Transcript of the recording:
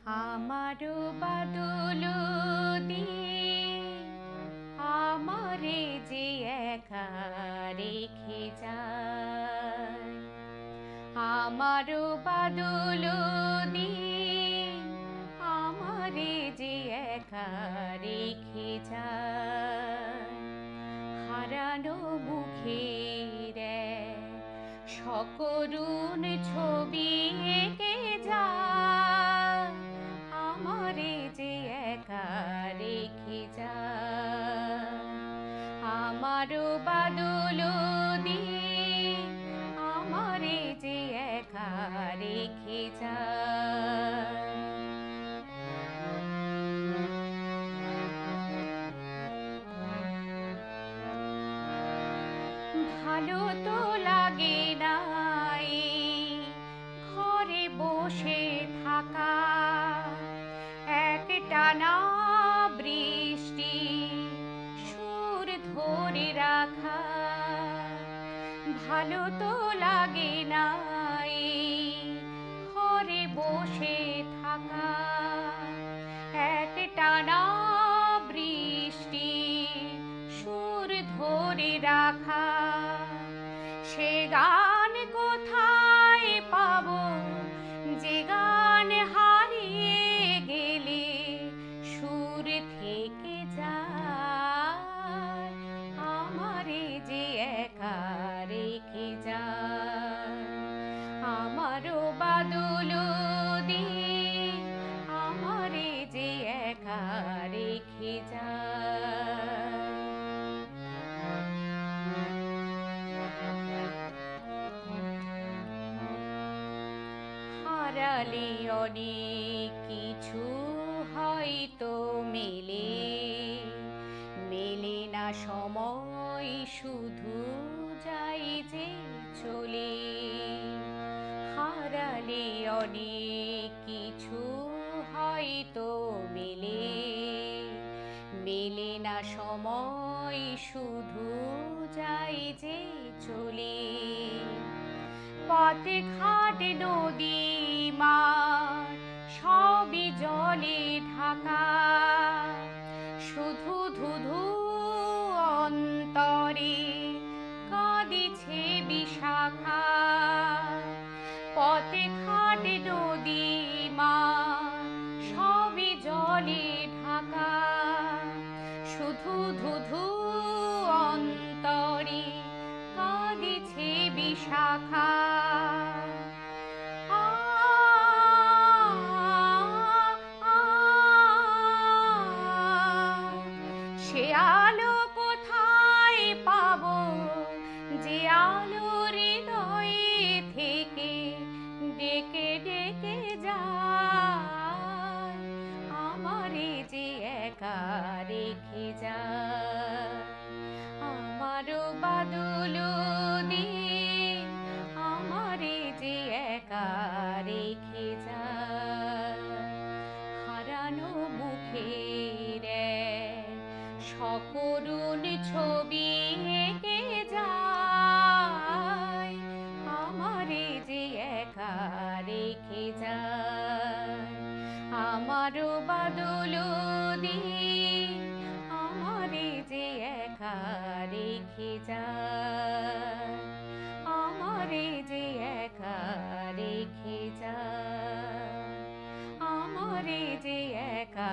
আমারো বাদল দিয়ে আমারে যে একা রেখে যায়। আমারো বাদল দিয়ে আমারে যে একা রেখে যায়। হারানো মুখের সকরুণ ছবি এঁকে যায়। আমারে যে একা রেখে যায়। আমারো বাদল দিয়ে আমারে যে একা রেখে যায়। ভালো তো লাগে না ঘরে বসে থাকা, একটানা বৃষ্টি সুর ধরে রাখা। ভালো তো লাগে না ঘরে বসে থাকা, একটানা বৃষ্টি সুর ধরে রাখা। সে গান কোথায় পাবো যে গান হারিয়ে গেলে সুর থেকে যায়। আমারে যে একা রেখে যায়। আমারো বাদল দিয়ে আমারে যে একা রেখে যায়। হারালে অনেক কিছু হয়তো মেলে, মেলে না সময় শুধু যায় যে চলে। হারালে অনেক কিছু হয়তো মেলে, মেলে না সময় শুধু যায় যে চলে। পথে ঘাটে নদী মাঠ সবই জলে ঢাকা, শুধু ধুধু অন্তরে কাঁদিছে বিশাখা। পথে ঘাটে নদী মাঠ সবই জলে ঢাকা, শুধু ধুধু অন্তরে কাঁদিছে বিশাখা। সে আলো কোথায় পাবো যে আলো হৃদয়ে থেকে ডেকে ডেকে যায়। আমারে যে একা রেখে যায়। আমারো বাদল দিয়ে আমারে যে একা রেখে যায়। হারানো মুখের সকরুণ ছবি এঁকে যায়। আমারে যে একা রেখে যায়। আমারো বাদল দিয়ে আমারে যে একা রেখে যায়। আমারে যে একা রেখে যায়। আমারে যে একা